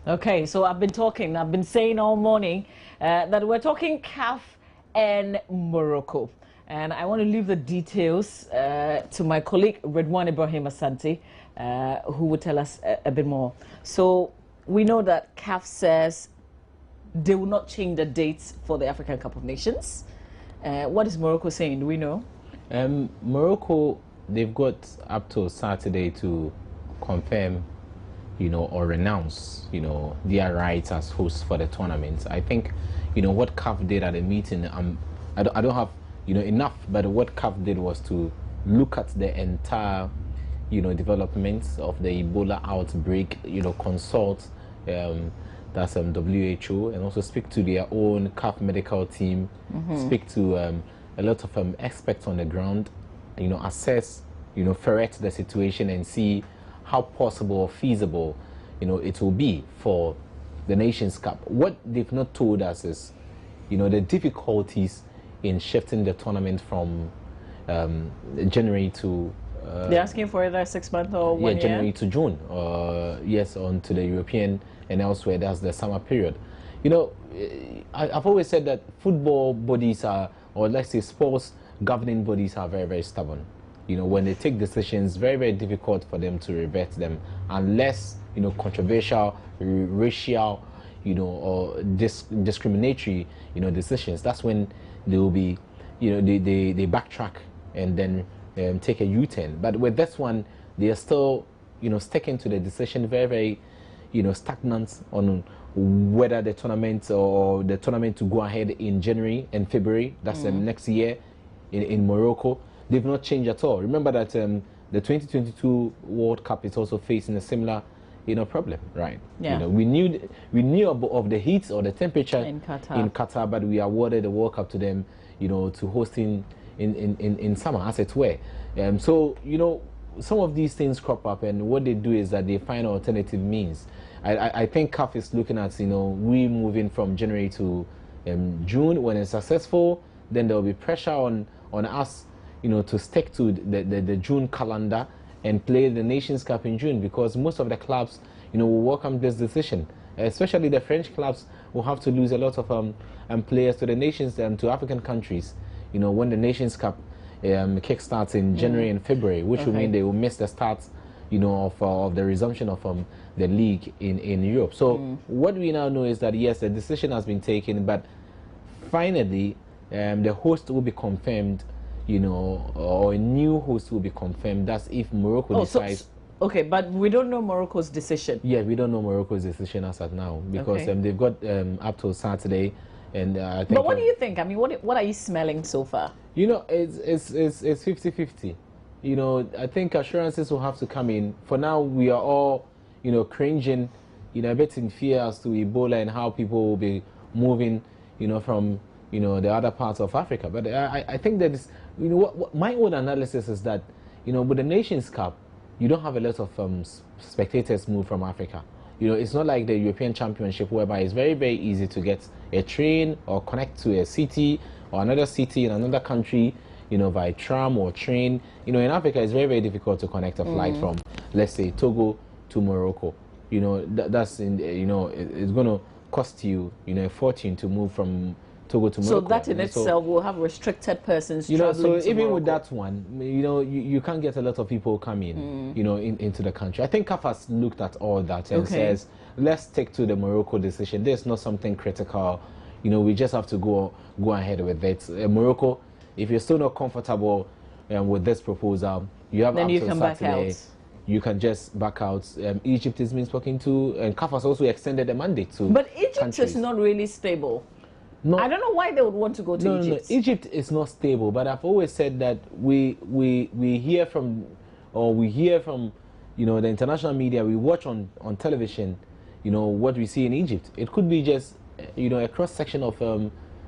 Okay, so I've been saying all morning that we're talking CAF and Morocco. And I want to leave the details to my colleague Redwan Ibrahim Asante, who will tell us a bit more. So we know that CAF says they will not change the dates for the African Cup of Nations. What is Morocco saying? Do we know? Morocco, they've got up till Saturday to confirm, or renounce, their rights as hosts for the tournament. I think, what CAF did at the meeting, I don't have, enough, but what CAF did was to look at the entire, developments of the Ebola outbreak, consult, that's WHO, and also speak to their own CAF medical team, speak to a lot of experts on the ground, assess, ferret the situation and see how possible or feasible, it will be for the Nations Cup. What they've not told us is, the difficulties in shifting the tournament from January to... They're asking for either 6 months or 1 year? January to June. Yes, on to the European and elsewhere. That's the summer period. I've always said that football bodies are, or let's say sports governing bodies are very, very stubborn. When they take decisions, very, very difficult for them to revert them unless, controversial, racial, or discriminatory, decisions. That's when they will be, they backtrack and then take a U-turn. But with this one, they are still, sticking to the decision, very, very, stagnant on whether the tournament to go ahead in January and February, that's next year in Morocco. They've not changed at all. Remember that the 2022 World Cup is also facing a similar, problem, right? Yeah. We knew of the heat or the temperature in Qatar, but we awarded the World Cup to them, to host in summer, as it were. So some of these things crop up, and what they do is that they find alternative means. I think CAF is looking at we moving from January to June. When it's successful, then there will be pressure on us, to stick to the June calendar and play the Nations Cup in June, because most of the clubs, will welcome this decision. Especially the French clubs will have to lose a lot of players to the nations and to African countries, when the Nations Cup kickstarts in January and February, which will mean they will miss the start, of the resumption of the league in Europe. So what we now know is that yes, the decision has been taken, but finally the host will be confirmed, or a new host will be confirmed. That's if Morocco decides. Okay, but we don't know Morocco's decision. Yeah, we don't know Morocco's decision as of now, because they've got up till Saturday, and I think. But what do you think? I mean, what are you smelling so far? It's 50-50. I think assurances will have to come in. For now, we are all, cringing, a bit in fear as to Ebola and how people will be moving, from, the other parts of Africa. But I think that is, what my own analysis is that, with the Nations Cup, you don't have a lot of spectators move from Africa. It's not like the European Championship, whereby it's very, very easy to get a train or connect to a city or another city in another country, by tram or train. In Africa, it's very, very difficult to connect a flight from, let's say, Togo to Morocco. That's in, it's going to cost you, a fortune to move from Togo to Morocco. So that in itself will have restricted persons traveling so to even Morocco. with that one, you can't get a lot of people coming, into the country. I think CAF has looked at all that and says, let's stick to the Morocco decision. There's not something critical. We just have to go ahead with it. Morocco, if you're still not comfortable with this proposal, you have then up you till can Saturday. back out. You can just back out. Egypt has been spoken to, and CAF has also extended the mandate to. But Egypt countries. is not really stable. No, I don't know why they would want to go to Egypt. No, Egypt is not stable. But I've always said that we hear from, the international media. We watch on television, what we see in Egypt. It could be just, a cross section of,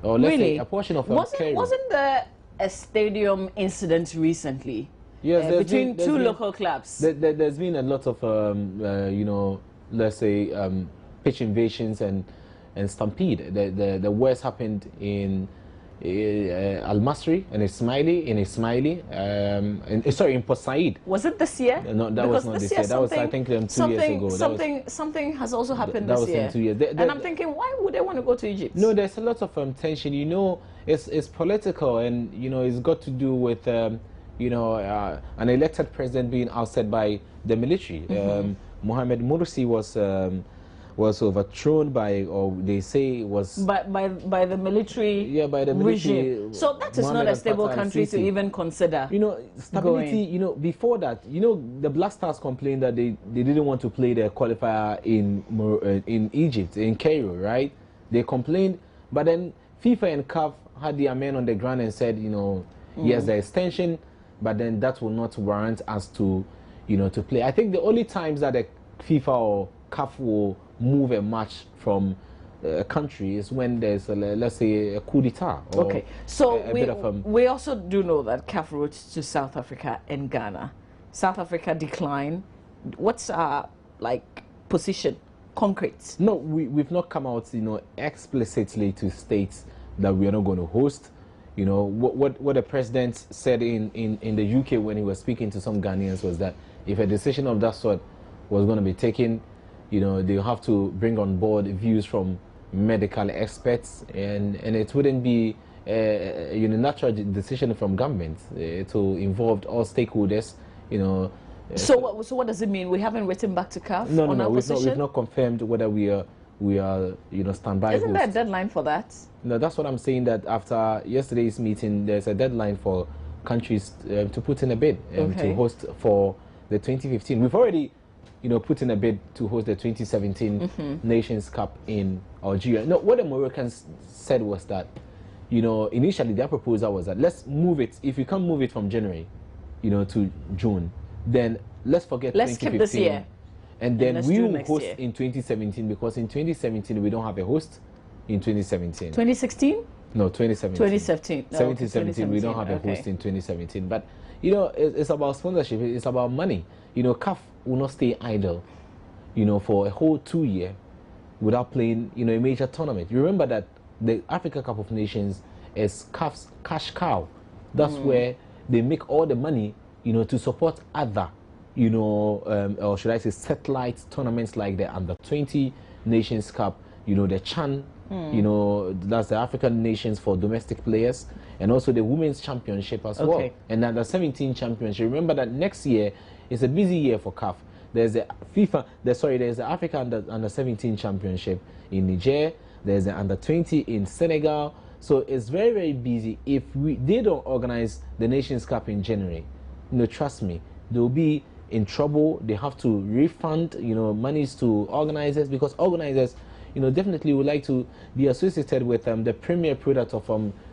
or let's say a portion of. Wasn't there a stadium incident recently? Yes, between two local clubs. There's been a lot of, let's say, pitch invasions and stampede. The worst happened in Al Masri and Ismaili in Port Said. Was it this year? No, that was not this year. That was, I think, 2 years ago. Something has also happened this year. That was in 2 years. And I'm thinking, why would they want to go to Egypt? No, there's a lot of tension. You know, it's political, and you know, it's got to do with an elected president being ousted by the military. Mohamed Morsi was overthrown by, or they say was by the military. Yeah, by the military regime. So that is not a stable country to even consider. You know, stability. Going. You know, before that, you know, the Black Stars complained that they didn't want to play their qualifier in Egypt, in Cairo, right? They complained, but then FIFA and CAF had their men on the ground and said, you know, yes, there is tension, but then that will not warrant us to, you know, to play. I think the only times that the FIFA or CAF will move a match from a country is when there's let's say a coup d'etat. Okay, so we also do know that CAF wrote to South Africa and Ghana. South Africa declined. What's our position, concrete? No, we've not come out, you know, explicitly to state that we are not going to host. You know, what the president said in the UK when he was speaking to some Ghanaians was that if a decision of that sort was going to be taken, you know, they have to bring on board views from medical experts, and it wouldn't be a unilateral decision from government. It will involve all stakeholders, you know. So what does it mean? We haven't written back to CAF on our position? We've not confirmed whether we are you know, standby. Isn't there a deadline for that? No, that's what I'm saying, that after yesterday's meeting, there's a deadline for countries to put in a bid to host for the 2015. We've already, you know, put in a bid to host the 2017 Nations Cup in Algeria. No, what the Moroccans said was that, you know, initially their proposal was that let's move it. If you can't move it from January, you know, to June, then let's forget 2015. Let's skip this year. And then we will host in 2017, because in 2017 we don't have a host in 2017. 2016? No, 2017. 2017. No, 2017, we don't have a host in 2017. But, you know, it's about sponsorship. It's about money. You know, CAF will not stay idle, you know, for a whole 2 year without playing, you know, a major tournament. You remember that the Africa Cup of Nations is CAF's cash cow. That's where they make all the money, you know, to support other, you know, or should I say satellite tournaments like the Under-20 Nations Cup, you know, the CHAN, you know, that's the African nations for domestic players, and also the Women's Championship as well. And Under-17 Championship. Remember that next year is a busy year for CAF. There's the there's the Africa Under-17 Championship in Niger. There's the Under-20 in Senegal. So it's very, very busy. If they don't organize the Nations Cup in January, you know, trust me, they'll be in trouble. They have to refund, you know, monies to organizers, because organizers, you know, definitely would like to be associated with the premier product of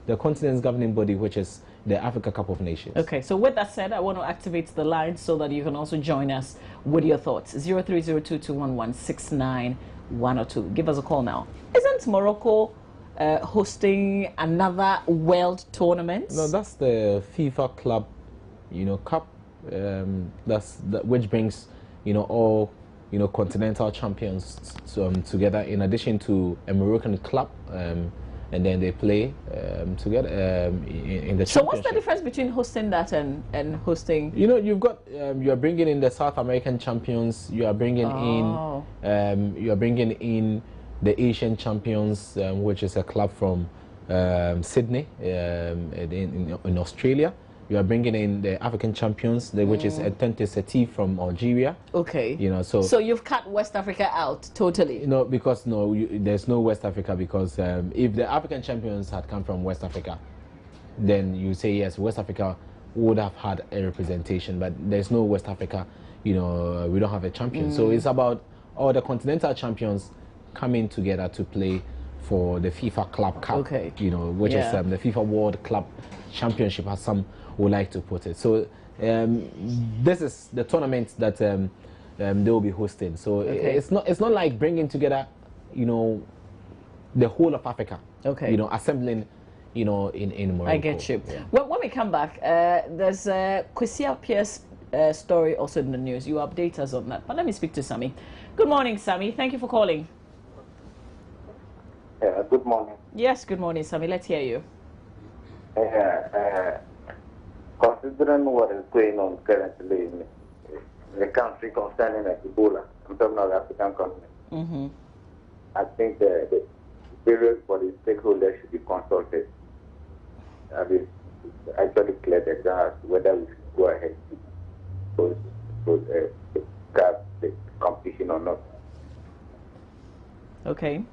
the continent's governing body, which is the Africa Cup of Nations. Okay, so with that said, I want to activate the line so that you can also join us with your thoughts. 030221169102. Give us a call now. Isn't Morocco hosting another world tournament? No, that's the FIFA Club, you know, Cup. Which brings, you know, all, you know, continental champions together, in addition to a Moroccan club, and then they play together in the championship. So what's the difference between hosting that and hosting? You know, you've got you are bringing in the South American champions. You are bringing in the Asian champions, which is a club from Sydney in Australia. You are bringing in the African champions, which is Entente Setif from Algeria. Okay. You know, so you've cut West Africa out totally. No, because there's no West Africa, because if the African champions had come from West Africa, then you say yes, West Africa would have had a representation, but there's no West Africa. You know, we don't have a champion. So it's about all the continental champions coming together to play for the FIFA Club Cup. Okay. You know, which is the FIFA World Club Championship, as some would like to put it. So this is the tournament that they will be hosting. So it's not like bringing together, you know, the whole of Africa. Okay. You know, assembling, you know, in Morocco. I get you. Yeah. Well, when we come back, there's Kwesi Pierce story also in the news. You update us on that. But let me speak to Sammy. Good morning, Sammy. Thank you for calling. Yeah, good morning. Yes, good morning, Sammy. Let's hear you. Considering what is going on currently in the country concerning Ebola, I'm talking about the African continent, I think the various body stakeholders should be consulted. It's actually clear the ground whether we should go ahead with the competition or not. Okay.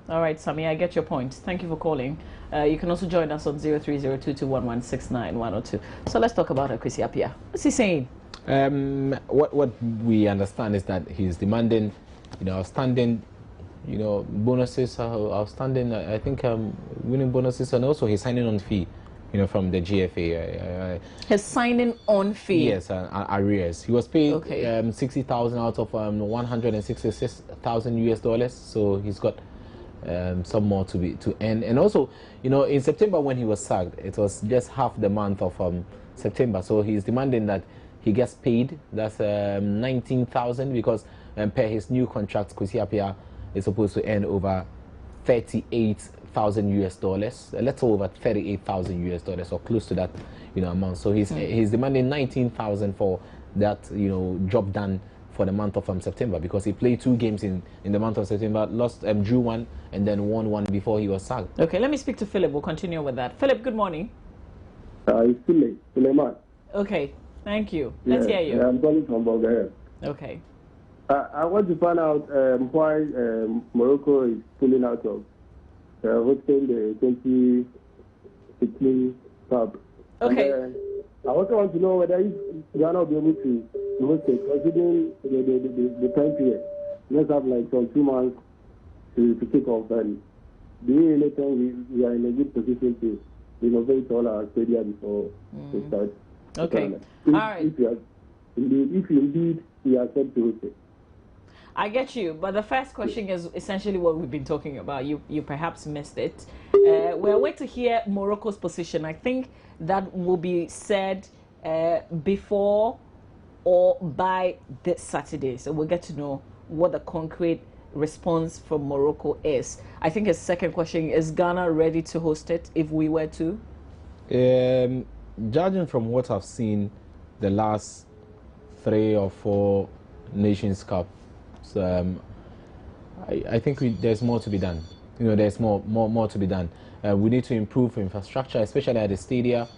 All right, Sammy, I get your point. Thank you for calling. You can also join us on 030221169102. So let's talk about Kwesi Appiah. What's he saying? What we understand is that he's demanding, outstanding, bonuses, outstanding, I think, winning bonuses, and also he's signing on fee, from the GFA. His signing on fee? Yes, arrears. He was paid 60,000 out of 166,000 US dollars, so he's got some more to earn. And also, in September when he was sacked, it was just half the month of September, so he's demanding that he gets paid. That's 19,000 because per his new contract, Kwesi Appiah is supposed to earn over 38,000 US dollars, a little over 38,000 US dollars, or close to that, amount. So he's demanding 19,000 for that, job done for the month of September, because he played 2 games in the month of September, lost, drew 1, and then won 1 before he was sacked. Okay, let me speak to Philip. We'll continue with that. Philip, good morning. It's Suleiman. Okay, thank you. Let's hear you. I'm calling from Bulgaria. Okay. I want to find out why Morocco is pulling out of hosting the 2016 Cup. Okay. And, I also want to know whether Ghana will be able to host it, considering the time period. Let's have like some 2 months to kick off. And do you really think we are in a good position to renovate all our stadium before we start? Okay. All right. If indeed we are set to host it. I get you, but the first question is essentially what we've been talking about. You perhaps missed it. We're waiting to hear Morocco's position. I think that will be said before or by this Saturday. So we'll get to know what the concrete response from Morocco is. I think his second question is Ghana ready to host it if we were to? Judging from what I've seen the last 3 or 4 Nations Cup, I think there's more to be done. There's more to be done. We need to improve infrastructure, especially at the stadia.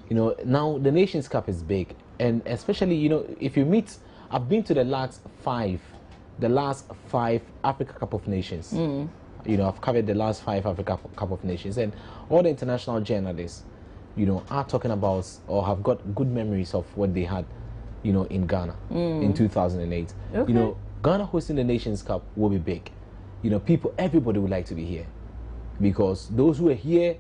Now the Nations Cup is big, and especially if you meet, I've been to the last 5 Africa Cup of Nations. I've covered the last 5 Africa Cup of Nations, and all the international journalists, are talking about or have got good memories of what they had, in Ghana in 2008. Okay. Ghana hosting the Nations Cup will be big. Everybody would like to be here, because those who are here,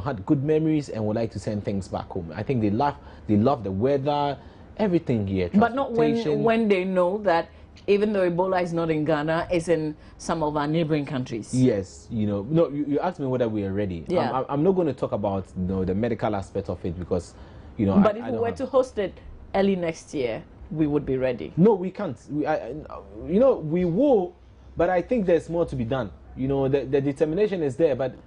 had good memories and would like to send things back home. I think they love the weather, everything here. But not when they know that even though Ebola is not in Ghana, it's in some of our neighboring countries. Yes, no, you asked me whether we are ready. Yeah. I'm not going to talk about the medical aspect of it, because But if we were to host it early next year, we would be ready. No, we can't. We will, but I think there's more to be done. The determination is there, but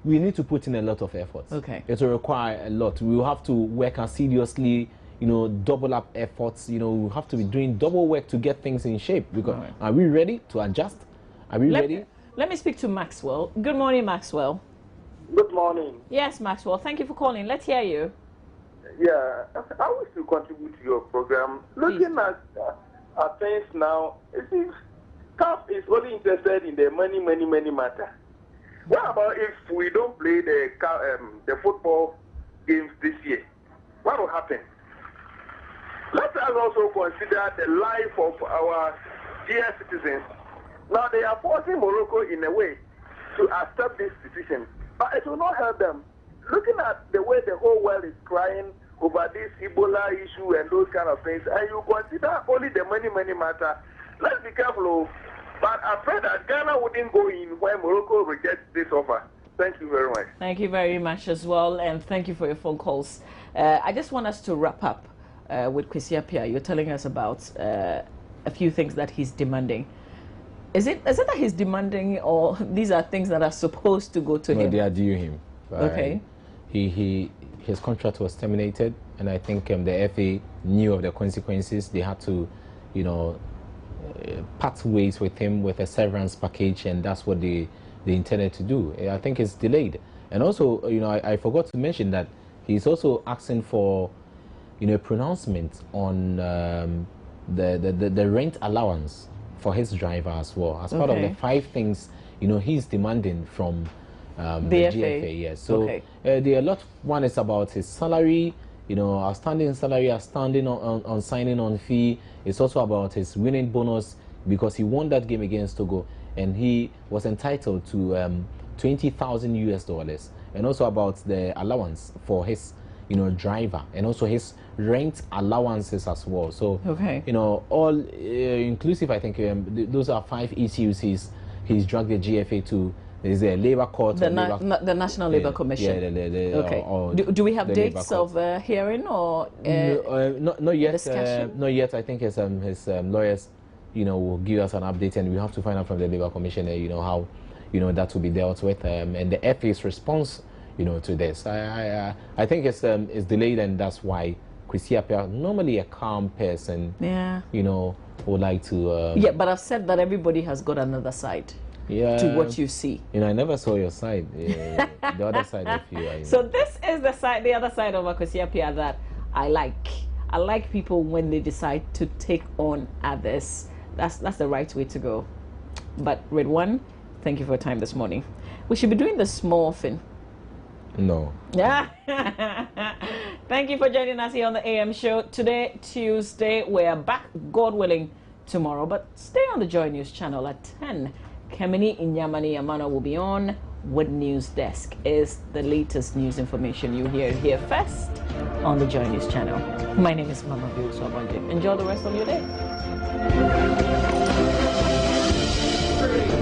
we need to put in a lot of effort. Okay. It will require a lot. We will have to work assiduously, double up efforts. We have to be doing double work to get things in shape. Because Are we ready to adjust? Are we ready? Let me speak to Maxwell. Good morning, Maxwell. Good morning. Yes, Maxwell. Thank you for calling. Let's hear you. Yeah, I wish to contribute to your program. Looking at things now, it seems CAF is only interested in the money matter. What about if we don't play the football games this year? What will happen? Let us also consider the life of our dear citizens. Now they are forcing Morocco in a way to accept this decision, but it will not help them. Looking at the way the whole world is crying over this Ebola issue and those kind of things, and you consider only the money matter, let's be careful. But I pray that Ghana wouldn't go in when Morocco rejects this offer. Thank you very much. Thank you very much as well, and thank you for your phone calls. I just want us to wrap up with Kwesi Appiah. You're telling us about a few things that he's demanding. Is it that he's demanding, or these are things that are supposed to go to him? No, they are due him. Okay. his contract was terminated, and I think the FA knew of the consequences. They had to, you know, part ways with him with a severance package, and that's what they intended to do. I think it's delayed. And also, you know, I forgot to mention that he's also asking for, you know, a pronouncement on the rent allowance for his driver as well, as part of the 5 things, you know, he's demanding from the GFA. Yes. So there are a lot. One is about his salary, you know, outstanding salary, outstanding on signing on fee. It's also about his winning bonus, because he won that game against Togo, and he was entitled to $20,000, and also about the allowance for his, you know, driver, and also his rent allowances as well. So you know, all inclusive, I think those are 5 issues he's dragged the GFA to. There's a labor court, the National Labour Commission. Do we have dates of hearing or not yet? Discussion? Not yet. I think his lawyers, you know, will give us an update, and we have to find out from the Labour Commission, you know, how, you know, that will be dealt with, and the FA's response, you know, to this. I think it's delayed, and that's why Kwesi Appiah, normally a calm person, you know, would like to. But I've said that everybody has got another side. To what you see. You know, I never saw your side, the other side of you. So this is the other side of Kwesi Appiah that I like. I like people when they decide to take on others. That's the right way to go. But Red One, thank you for your time this morning. We should be doing this more often. No. Yeah. Thank you for joining us here on the AM show today, Tuesday. We're back, God willing, tomorrow. But stay on the Joy News channel at 10. Kemini Inyamani Yamana will be on. What News Desk is the latest news information you hear here first on the Joy News channel. My name is Mama Bill Swabanje. Enjoy the rest of your day.